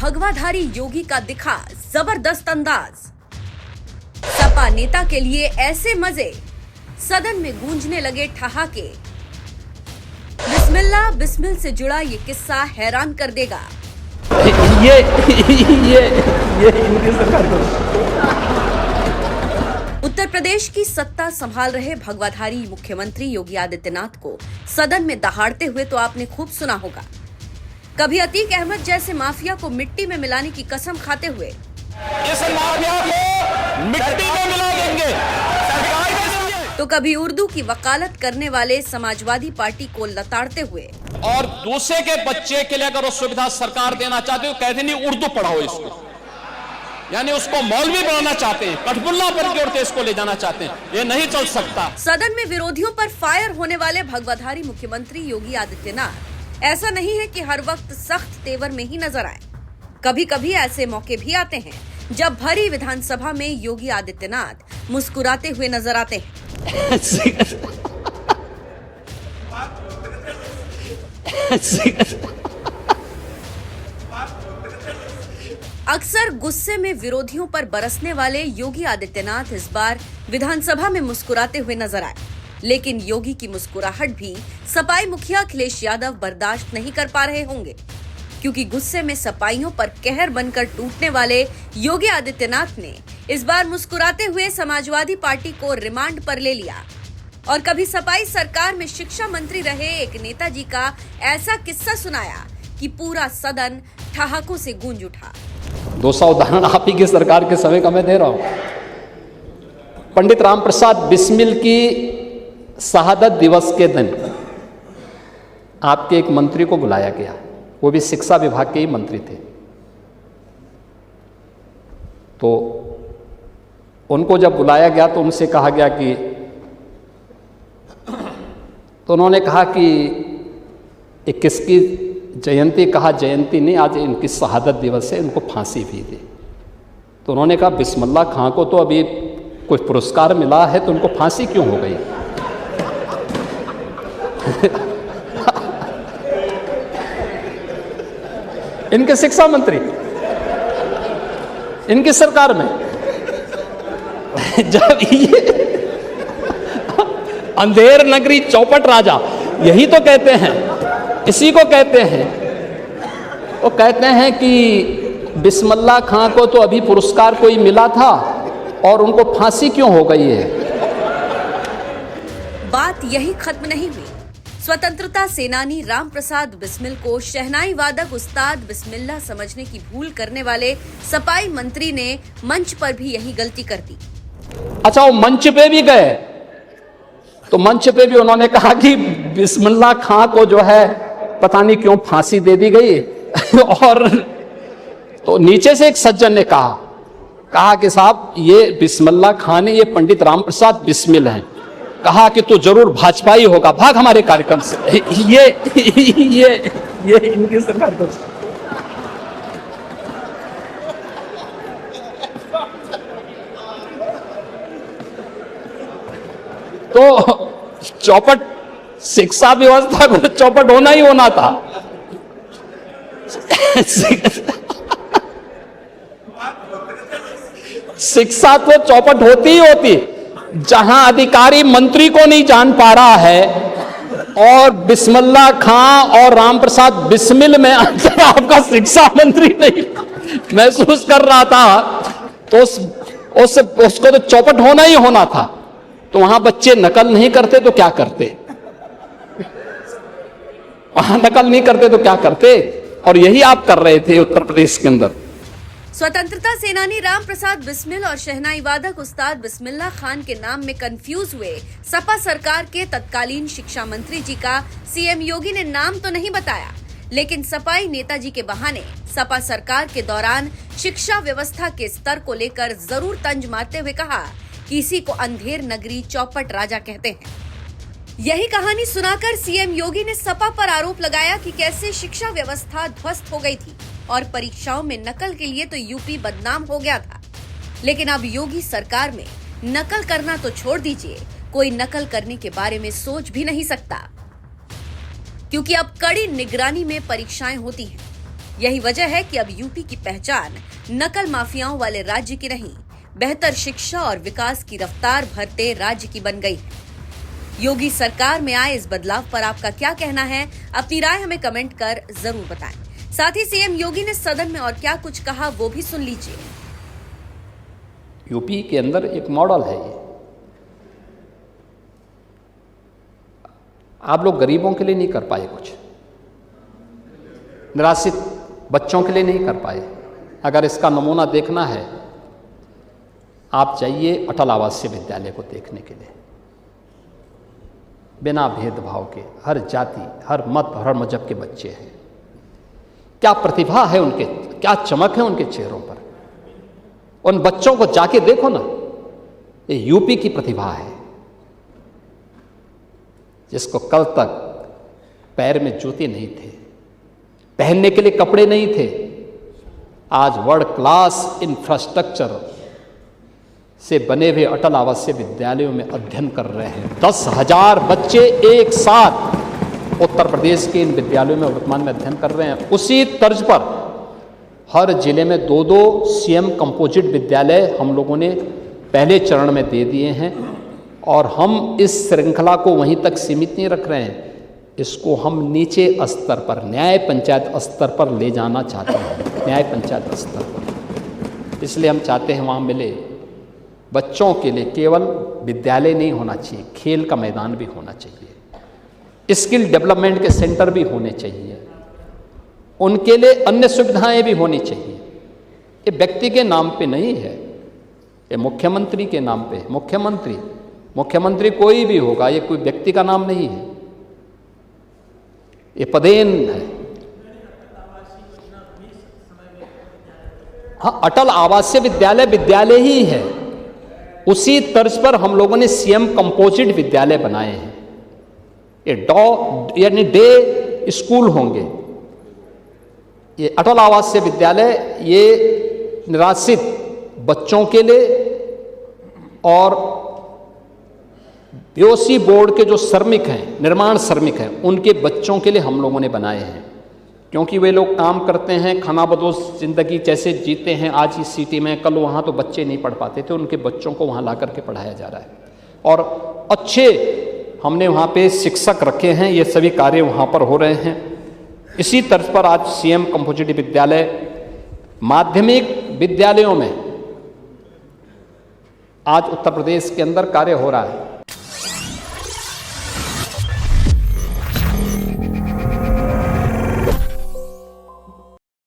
भगवाधारी योगी का दिखा जबरदस्त अंदाज। सपा नेता के लिए ऐसे मजे, सदन में गूंजने लगे ठहाके। बिस्मिल्लाह बिस्मिल से जुड़ा ये किस्सा हैरान कर देगा। ये इनकी सरकार को। उत्तर प्रदेश की सत्ता संभाल रहे भगवाधारी मुख्यमंत्री योगी आदित्यनाथ को सदन में दहाड़ते हुए तो आपने खूब सुना होगा। कभी अतीक अहमद जैसे माफिया को मिट्टी में मिलाने की कसम खाते हुए इस माफिया को मिट्टी में मिला देंगे, तो कभी उर्दू की वकालत करने वाले समाजवादी पार्टी को लताड़ते हुए और दूसरे के बच्चे के लिए अगर वो सुविधा सरकार देना चाहते हो, कहते नहीं उर्दू पढ़ाओ इसको, यानी उसको मौलवी बनाना चाहते हैं, कठपुल्ला पर जोड़ते इसको ले जाना चाहते हैं। ये नहीं चल सकता। सदन में विरोधियों पर फायर होने वाले भगवाधारी मुख्यमंत्री योगी आदित्यनाथ ऐसा नहीं है कि हर वक्त सख्त तेवर में ही नजर आए। कभी कभी ऐसे मौके भी आते हैं जब भरी विधानसभा में योगी आदित्यनाथ मुस्कुराते हुए नजर आते हैं। अक्सर गुस्से में विरोधियों पर बरसने वाले योगी आदित्यनाथ इस बार विधानसभा में मुस्कुराते हुए नजर आए, लेकिन योगी की मुस्कुराहट भी सपाई मुखिया अखिलेश यादव बर्दाश्त नहीं कर पा रहे होंगे, क्योंकि गुस्से में सपाइयों पर कहर बनकर टूटने वाले योगी आदित्यनाथ ने इस बार मुस्कुराते हुए समाजवादी पार्टी को रिमांड पर ले लिया और कभी सपाई सरकार में शिक्षा मंत्री रहे एक नेताजी का ऐसा किस्सा सुनाया कि पूरा सदन ठहाकों से गूंज उठा। 200 उदाहरण आप ही की सरकार के समय का मैं दे रहा हूं। पंडित राम प्रसाद बिस्मिल की शहादत दिवस के दिन आपके एक मंत्री को बुलाया गया, वो भी शिक्षा विभाग के ही मंत्री थे। तो उनको जब बुलाया गया तो उनसे कहा गया कि, तो उन्होंने कहा कि ये किसकी जयंती, कहा जयंती नहीं, आज इनकी शहादत दिवस है, इनको फांसी भी दे। तो उन्होंने कहा बिस्मिल्लाह खां को तो अभी कुछ पुरस्कार मिला है, तो उनको फांसी क्यों हो गई? इनके शिक्षा मंत्री इनकी सरकार में जब ये अंधेर नगरी चौपट राजा, यही तो कहते हैं, इसी को कहते हैं। वो कहते हैं कि बिस्मिल्लाह खां को तो अभी पुरस्कार कोई मिला था और उनको फांसी क्यों हो गई है। बात यही खत्म नहीं हुई। स्वतंत्रता सेनानी राम प्रसाद बिस्मिल को शहनाई वादक उस्ताद बिस्मिल्लाह समझने की भूल करने वाले सपाई मंत्री ने मंच पर भी यही गलती कर दी। अच्छा, वो मंच पे भी गए तो मंच पे भी उन्होंने कहा कि बिस्मिल्लाह खां को जो है पता नहीं क्यों फांसी दे दी गई। और तो नीचे से एक सज्जन ने कहा कि साहब ये बिस्मिल्लाह खां ने, ये पंडित राम प्रसाद बिस्मिल हैं, कहा कि तू जरूर भाजपाई होगा, भाग हमारे कार्यक्रम से। ये इनकी सरकार को। तो चौपट शिक्षा व्यवस्था को चौपट होना ही होना था। शिक्षा तो चौपट होती ही होती। जहां अधिकारी मंत्री को नहीं जान पा रहा है और बिस्मिल्लाह खां और राम प्रसाद बिस्मिल में अंतर आपका शिक्षा मंत्री नहीं महसूस कर रहा था, तो उसको तो चौपट होना ही होना था। तो वहां बच्चे नकल नहीं करते तो क्या करते? वहां नकल नहीं करते तो क्या करते? और यही आप कर रहे थे उत्तर प्रदेश के अंदर। स्वतंत्रता सेनानी राम प्रसाद बिस्मिल और शहनाई वादक उस्ताद बिस्मिल्लाह खान के नाम में कंफ्यूज हुए सपा सरकार के तत्कालीन शिक्षा मंत्री जी का सीएम योगी ने नाम तो नहीं बताया, लेकिन सपाई नेताजी के बहाने सपा सरकार के दौरान शिक्षा व्यवस्था के स्तर को लेकर जरूर तंज मारते हुए कहा कि इसी को अंधेर नगरी चौपट राजा कहते हैं। यही कहानी सुनाकर सीएम योगी ने सपा पर आरोप लगाया कि कैसे शिक्षा व्यवस्था ध्वस्त हो गई थी और परीक्षाओं में नकल के लिए तो यूपी बदनाम हो गया था। लेकिन अब योगी सरकार में नकल करना तो छोड़ दीजिए, कोई नकल करने के बारे में सोच भी नहीं सकता, क्योंकि अब कड़ी निगरानी में परीक्षाएं होती हैं यही वजह है कि अब यूपी की पहचान नकल माफियाओं वाले राज्य की नहीं, बेहतर शिक्षा और विकास की रफ्तार भरते राज्य की बन गई। योगी सरकार में आए इस बदलाव पर आपका क्या कहना है? अपनी राय हमें कमेंट कर जरूर बताएं। साथ ही सीएम योगी ने सदन में और क्या कुछ कहा वो भी सुन लीजिए। यूपी के अंदर एक मॉडल है ये। आप लोग गरीबों के लिए नहीं कर पाए, कुछ निराश्रित बच्चों के लिए नहीं कर पाए। अगर इसका नमूना देखना है, आप जाइए अटल आवासीय विद्यालय को देखने के लिए। बिना भेदभाव के हर जाति, हर मत, हर मजहब के बच्चे हैं। क्या प्रतिभा है उनके, क्या चमक है उनके चेहरों पर। उन बच्चों को जाके देखो ना, ये यूपी की प्रतिभा है, जिसको कल तक पैर में जूते नहीं थे, पहनने के लिए कपड़े नहीं थे, आज वर्ल्ड क्लास इंफ्रास्ट्रक्चर से बने हुए अटल आवासीय विद्यालयों में अध्ययन कर रहे हैं। 10,000 बच्चे एक साथ उत्तर प्रदेश के इन विद्यालयों में वर्तमान में अध्ययन कर रहे हैं। उसी तर्ज पर हर जिले में 2-2 सीएम कंपोजिट विद्यालय हम लोगों ने पहले चरण में दे दिए हैं और हम इस श्रृंखला को वहीं तक सीमित नहीं रख रहे हैं। इसको हम नीचे स्तर पर, न्याय पंचायत स्तर पर ले जाना चाहते हैं, न्याय पंचायत स्तर पर। इसलिए हम चाहते हैं वहाँ मिले बच्चों के लिए केवल विद्यालय नहीं होना चाहिए, खेल का मैदान भी होना चाहिए, स्किल डेवलपमेंट के सेंटर भी होने चाहिए, उनके लिए अन्य सुविधाएं भी होनी चाहिए। ये व्यक्ति के नाम पे नहीं है, ये मुख्यमंत्री के नाम पे है। मुख्यमंत्री कोई भी होगा, ये कोई व्यक्ति का नाम नहीं है, ये पदेन है। हाँ, अटल आवासीय विद्यालय ही है। उसी तर्ज पर हम लोगों ने सीएम कंपोजिट विद्यालय बनाए हैं। ये यानी डे स्कूल होंगे। ये अटल आवासीय विद्यालय ये निराश्रित बच्चों के लिए और बीओसी बोर्ड के जो श्रमिक हैं, निर्माण श्रमिक हैं, उनके बच्चों के लिए हम लोगों ने बनाए हैं। क्योंकि वे लोग काम करते हैं, खानाबदोश जिंदगी जैसे जीते हैं आज इस सिटी में, कल वहाँ तो बच्चे नहीं पढ़ पाते थे, उनके बच्चों को वहाँ ला करके पढ़ाया जा रहा है। और अच्छे हमने वहाँ पे शिक्षक रखे हैं, ये सभी कार्य वहाँ पर हो रहे हैं। इसी तर्ज पर आज सीएम कंपोजिट विद्यालय माध्यमिक विद्यालयों में आज उत्तर प्रदेश के अंदर कार्य हो रहा है।